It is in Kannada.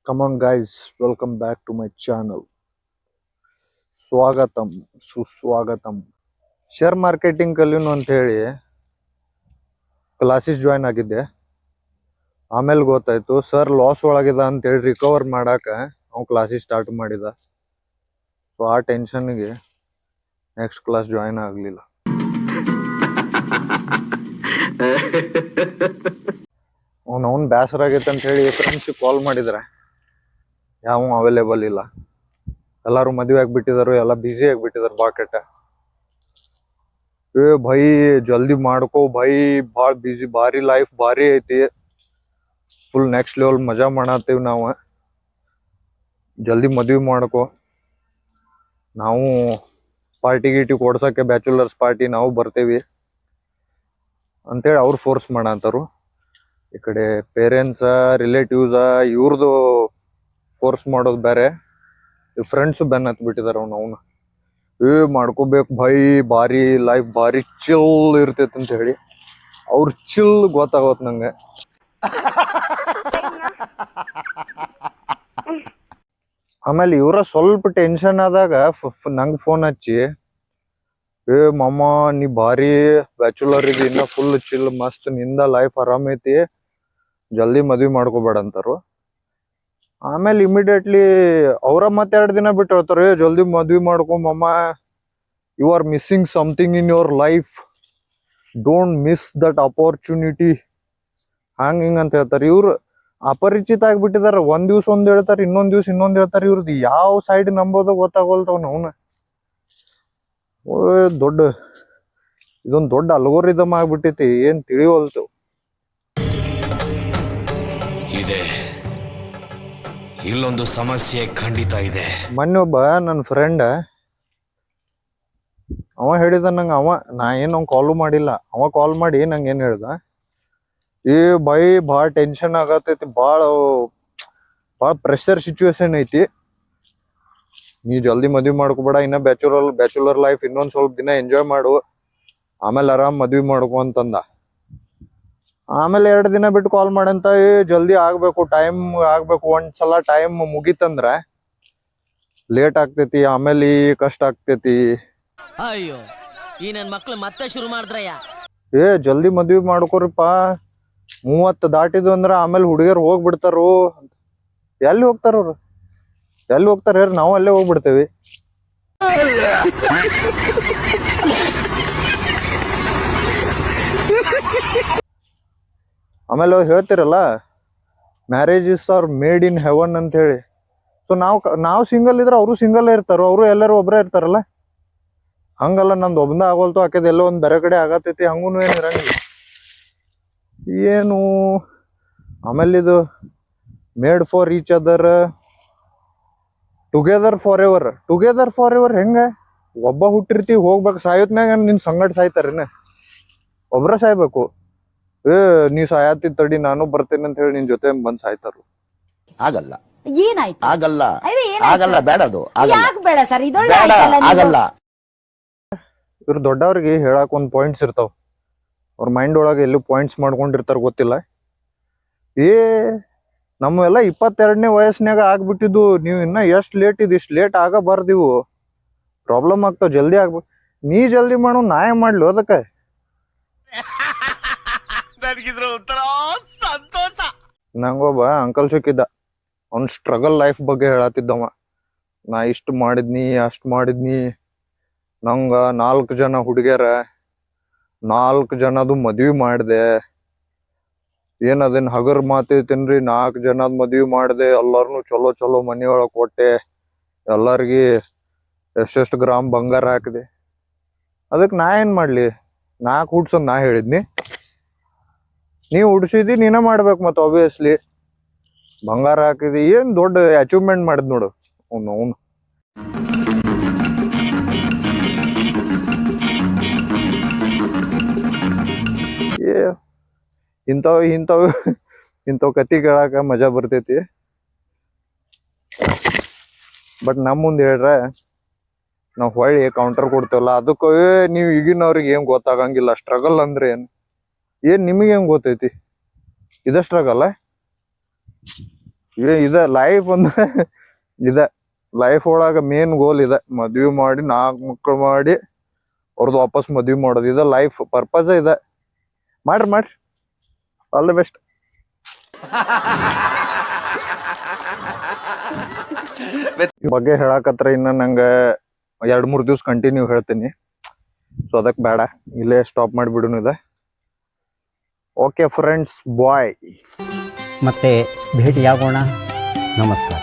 Come on, guys, welcome back to my channel. ಸ್ವಾಗತಂ ಸುಸ್ವಾಗತಂ. ಶೇರ್ ಮಾರ್ಕೆಟಿಂಗ್ ಕಲಿಯೋನು ಅಂತ ಹೇಳಿ ಕ್ಲಾಸಸ್ ಜಾಯಿನ್ ಆಗಿದ್ದೆ. ಆಮೇಲೆ ಗೊತ್ತಾಯ್ತು ಸರ್ ಲಾಸ್ ಒಳಗಿದ ಅಂತ ಹೇಳಿ ರಿಕವರ್ ಮಾಡಾಕ ಅವ್ನು ಕ್ಲಾಸಸ್ ಸ್ಟಾರ್ಟ್ ಮಾಡಿದ. ಸೊ ಆ ಟೆನ್ಷನ್ಗೆ ನೆಕ್ಸ್ಟ್ ಕ್ಲಾಸ್ ಜಾಯಿನ್ ಆಗಲಿಲ್ಲ. ಅವ್ನು ಬೇಸರ ಆಗೈತೆ ಅಂತ ಹೇಳಿ ಫ್ರೆಂಡ್ಸಿಗೆ ಕಾಲ್ ಮಾಡಿದ್ರೆ ಯಾವ ಅವೈಲೇಬಲ್ ಇಲ್ಲ. ಎಲ್ಲಾರು ಮದುವೆ ಆಗ್ಬಿಟ್ಟಿದಾರು, ಎಲ್ಲ ಬ್ಯುಸಿ ಆಗ್ಬಿಟ್ಟಿದಾರು ಬಾಕೆಟ್. ಭೈ ಜಲ್ದಿ ಮಾಡ್ಕೋ ಭೈ, ಭಾಳ ಬ್ಯುಸಿ, ಭಾರಿ ಲೈಫ್ ಭಾರಿ ಐತಿ, ಫುಲ್ ನೆಕ್ಸ್ಟ್ ಲೆವೆಲ್ ಮಜಾ ಮಾಡತ್ತೀವಿ ನಾವು, ಜಲ್ದಿ ಮದ್ವಿ ಮಾಡ್ಕೋ, ನಾವು ಪಾರ್ಟಿ ಗೀಟಿ ಕೊಡ್ಸಕ್ಕೆ ಬ್ಯಾಚುಲರ್ಸ್ ಪಾರ್ಟಿ ನಾವು ಬರ್ತೇವಿ ಅಂತೇಳಿ ಅವ್ರು ಫೋರ್ಸ್ ಮಾಡಂತಾರು. ಈ ಕಡೆ ಪೇರೆಂಟ್ಸ ರಿಲೇಟಿವ್ಸ ಇವ್ರದ್ದು ಫೋರ್ಸ್ ಮಾಡೋದು ಬೇರೆ, ಫ್ರೆಂಡ್ಸು ಬೆನ್ನ ಹತ್ ಬಿಟ್ಟಿದಾರ ಅವನು ಮಾಡ್ಕೋಬೇಕು ಭೈ, ಭಾರಿ ಲೈಫ್ ಭಾರಿ ಚಿಲ್ ಇರ್ತೈತಿ ಅಂತ ಹೇಳಿ ಅವ್ರ ಚಿಲ್ ಗೊತ್ತಾಗೋತ್ ನಂಗೆ. ಆಮೇಲೆ ಇವ್ರ ಸ್ವಲ್ಪ ಟೆನ್ಷನ್ ಆದಾಗ ನಂಗೆ ಫೋನ್ ಹಚ್ಚಿ, ಮಾಮ ನೀ ಭಾರಿ ಬ್ಯಾಚುಲರ್ ಇದಿ, ಇನ್ನ ಫುಲ್ ಚಿಲ್ ಮಸ್ತ್, ನಿಂದ ಲೈಫ್ ಆರಾಮ್ ಐತಿ, ಜಲ್ದಿ ಮದ್ವಿ ಮಾಡ್ಕೋಬೇಡ ಅಂತಾರು. ಆಮೇಲೆ ಇಮಿಡಿಯೇಟ್ಲಿ ಅವ್ರ ಮತ್ತೆ 2 ದಿನ ಬಿಟ್ಟು ಹೇಳ್ತಾರೆ, ಜಲ್ದಿ ಮದ್ವಿ ಮಾಡ್ಕೊ ಮಮ್ಮ, you are missing something in your life, don't miss that opportunity, ಹಿಂಗ ಅಂತ ಹೇಳ್ತಾರೆ. ಇವ್ರು ಅಪರಿಚಿತ ಆಗ್ಬಿಟ್ಟಿದಾರ. ಒಂದ್ ದಿವ್ಸ ಒಂದ್ ಹೇಳ್ತಾರೆ, ಇನ್ನೊಂದ್ ದಿವ್ಸ ಇನ್ನೊಂದ್ ಹೇಳ್ತಾರೆ. ಇವ್ರದ್ದು ಯಾವ ಸೈಡ್ ನಂಬೋದ ಗೊತ್ತಾಗೋಲ್ತವ್ ಅವನು. ಇದೊಂದು ದೊಡ್ಡ ಅಲ್ಗೋರಿದಮ್ ಆಗ್ಬಿಟ್ಟೈತಿ, ಏನ್ ತಿಳಿಯೋಲ್ತು. ಇಲ್ಲೊಂದು ಸಮಸ್ಯೆ ಖಂಡಿತ ಇದೆ. ಮೊನ್ನೆ ಒಬ್ಬ ನನ್ನ ಫ್ರೆಂಡ್ ಅವ ಹೇಳಿದ ನಂಗೆ, ನಾ ಏನು ಕಾಲು ಮಾಡಿಲ್ಲ, ಅವ ಕಾಲ್ ಮಾಡಿ ನಂಗೆ ಏನ್ ಹೇಳ್ದ, ಬೈ ಭಾಳ ಟೆನ್ಷನ್ ಆಗತೈತಿ, ಭಾಳ ಪ್ರೆಷರ್ ಸಿಚುವೇಶನ್ ಐತಿ, ನೀ ಜಲ್ದಿ ಮದ್ವಿ ಮಾಡ್ಕೋಬೇಡ, ಇನ್ನ ಬ್ಯಾಚುಲರ್ ಲೈಫ್ ಇನ್ನೊಂದ್ ಸ್ವಲ್ಪ ದಿನ ಎಂಜಾಯ್ ಮಾಡು, ಆಮೇಲೆ ಆರಾಮ್ ಮದ್ವಿ ಮಾಡ್ಕೊ ಅಂತಂದ. ಆಮೇಲೆ 2 ದಿನ ಬಿಟ್ಟು ಕಾಲ್ ಮಾಡಂತ, ಜಲ್ದಿ ಆಗ್ಬೇಕು, ಟೈಮ್ ಆಗ್ಬೇಕು, ಒಂದ್ಸಲ ಟೈಮ್ ಮುಗಿತಂದ್ರ ಲೇಟ್ ಆಗ್ತೈತಿ, ಆಮೇಲೆ ಕಷ್ಟ ಆಗ್ತೈತಿ. ಅಯ್ಯೋ ಈ ನನ್ ಮಕ್ಳು ಮತ್ತೆ ಶುರು ಮಾಡಿದ್ರಯ್ಯ. ಜಲ್ದಿ ಮದ್ವಿ ಮಾಡ್ಕೋರಿಪ್ಪ, 30 ದಾಟಿದ್ವು ಅಂದ್ರ ಆಮೇಲೆ ಹುಡುಗಿಯರು ಹೋಗ್ಬಿಡ್ತಾರು. ಎಲ್ಲಿ ಹೋಗ್ತಾರ ಅವ್ರು, ಎಲ್ಲಿ ಹೋಗ್ತಾರ ಹೇಳಿ, ನಾವು ಅಲ್ಲೇ ಹೋಗ್ಬಿಡ್ತೇವಿ. ಆಮೇಲೆ ಹೇಳ್ತಿರಲ್ಲ, marriage is are made in heaven ಅಂತ ಹೇಳಿ. ಸೊ ನಾವು ಸಿಂಗಲ್ ಇದ್ರೆ ಅವರು ಸಿಂಗಲ್ ಇರ್ತಾರೋ, ಅವರು ಎಲ್ಲರೂ ಒಬ್ಬರೇ ಇರ್ತಾರಲ್ಲ. ಹಂಗಲ್ಲ, ನಂದು ಒಬ್ಬನ ಆಗೋಲ್ತು, ಆಕೆದ ಎಲ್ಲೋ ಒಂದ್ ಬೇರೆ ಕಡೆ ಆಗತೈತಿ, ಹಂಗೂ ಏನು ಇರಂಗಿಲ್ಲ ಏನು. ಆಮೇಲೆ ಇದು made for each other, together for ever ಹೆಂಗ? ಒಬ್ಬ ಹುಟ್ಟಿರ್ತೀವಿ, ಹೋಗ್ಬೇಕು, ಸಾಯೋತ್ಮ್ಯಾಗ ನಿನ್ ಸಂಗಡ ಸಾಯ್ತಾರೇನ? ಒಬ್ರ ಸಾಯ್ಬೇಕು. ನೀವ್ ಸಾಯತಿ ತಡಿ, ನಾನು ಬರ್ತೇನೆ ಅಂತ ಹೇಳಿ ನಿನ್ ಜೊತೆ ಬಂದ್ ಸಾಯ್ತಾರು. ಆಗಲ್ಲ, ಏನಾಯ್ತು? ಆಗಲ್ಲ, ಆಗಲ್ಲ, ಬೇಡ, ಅದು ಯಾಕೆ ಬೇಡ ಸರ್? ಆಗಲ್ಲ. ಇವ್ರು ದೊಡ್ಡವ್ರಿಗೆ ಹೇಳಕ್ ಒಂದ್ ಪಾಯಿಂಟ್ಸ್ ಇರ್ತಾವ, ಅವ್ರ ಮೈಂಡ್ ಒಳಗೆ ಎಲ್ಲೂ ಪಾಯಿಂಟ್ಸ್ ಮಾಡ್ಕೊಂಡಿರ್ತಾರ ಗೊತ್ತಿಲ್ಲ. ನಮ್ಮೆಲ್ಲ 22ನೇ ವಯಸ್ಸಿನಾಗ ಆಗ್ಬಿಟ್ಟಿದ್ದು, ನೀವು ಇನ್ನ ಎಷ್ಟ್ ಲೇಟ್ ಇದು, ಇಷ್ಟು ಲೇಟ್ ಆಗಬಾರ್ದಿವು, ಪ್ರಾಬ್ಲಮ್ ಆಗ್ತಾವ, ಜಲ್ದಿ ಆಗ್ಬೇಕು. ನೀ ಜಲ್ದಿ ಮಾಡು, ನಾ ಏನ್ ಮಾಡ್ಲಿ ಅದಕ್ಕೆ? ನಂಗೊಬ್ಬ ಅಂಕಲ್ ಸಿಕ್ಕಿದ್ದ, ಅವ್ನ ಸ್ಟ್ರಗಲ್ ಲೈಫ್ ಬಗ್ಗೆ ಹೇಳತ್ತಿದ್ದವ. ನಾ ಇಷ್ಟು ಮಾಡಿದ್ನಿ, ಅಷ್ಟ್ ಮಾಡಿದ್ನಿ, ನಂಗ 4 ಜನ ಹುಡುಗಿಯರ, 4 ಜನದು ಮದ್ವಿ ಮಾಡಿದೆ, ಏನದೇನ್ ಹಗರ್ ಮಾತೈತೇನ್ರಿ, 4 ಜನದ ಮದ್ವಿ ಮಾಡಿದೆ, ಎಲ್ಲಾರ್ನು ಚಲೋ ಚಲೋ ಮನಿಯೊಳಗ್ ಕೊಟ್ಟೆ, ಎಲ್ಲಾರ್ಗಿ ಎಷ್ಟೆಷ್ಟು ಗ್ರಾಮ್ ಬಂಗಾರ ಹಾಕಿದೆ. ಅದಕ್ಕೆ ನಾ ಏನ್ ಮಾಡ್ಲಿ? ನಾ ಕೂಡ್ಸೋದ್ ನಾ ಹೇಳಿದ್ನಿ, ನೀವ್ ಉಡ್ಸಿದಿ ನೀನ ಮಾಡ್ಬೇಕು. ಮತ್ತ ಆಬ್ವಿಯಸ್ಲಿ ಬಂಗಾರ ಹಾಕಿದಿ, ಏನ್ ದೊಡ್ಡ ಅಚೀವ್ಮೆಂಟ್ ಮಾಡಿದ್ ನೋಡು ಅವ್ನು. ಇಂಥವ್ ಕತಿ ಕೇಳಾಕ ಮಜಾ ಬರ್ತೈತಿ. ಬಟ್ ನಮ್ ಮುಂದೆ ಹೇಳ್ರ ನಾವ್ ಹೊಳ್ಳಿ ಕೌಂಟರ್ ಕೊಡ್ತೇವಲ್ಲ, ಅದಕ್ಕ ನೀವ್ ಈಗಿನವ್ರಿಗೆ ಏನ್ ಗೊತ್ತಾಗಂಗಿಲ್ಲ, ಸ್ಟ್ರಗಲ್ ಅಂದ್ರೆ ಏನ್ ನಿಮಗೆ ಹೆಂಗ್ ಗೊತ್ತೈತಿ? ಇದ ಸ್ಟ್ರಗಲ್. ಇದೆ ಲೈಫ್ ಅಂದ್ರೆ ಇದೆ ಲೈಫ್ ಒಳಗ ಮೇನ್ ಗೋಲ್ ಇದೆ, ಮದ್ವಿ ಮಾಡಿ 4 ಮಕ್ಳು ಮಾಡಿ ಅವ್ರದ್ದು ವಾಪಸ್ ಮದ್ವಿ ಮಾಡೋದು. ಇದೆ ಲೈಫ್ ಪರ್ಪಸ್ ಇದೆ. ಮಾಡ್ರಿ ಆಲ್ ದಿ ಬೆಸ್ಟ್. ಈ ಬಗ್ಗೆ ಹೇಳಕತ್ರ ಇನ್ನ ನಂಗ 2-3 ದಿವ್ಸ ಕಂಟಿನ್ಯೂ ಹೇಳ್ತೀನಿ. ಸೊ ಅದಕ್ಕೆ ಬೇಡ, ಇಲ್ಲೇ ಸ್ಟಾಪ್ ಮಾಡಿಬಿಡುನು ಇದೆ. ಓಕೆ ಫ್ರೆಂಡ್ಸ್, ಬಾಯ್. ಮತ್ತೆ ಭೇಟಿಯಾಗೋಣ. ನಮಸ್ಕಾರ.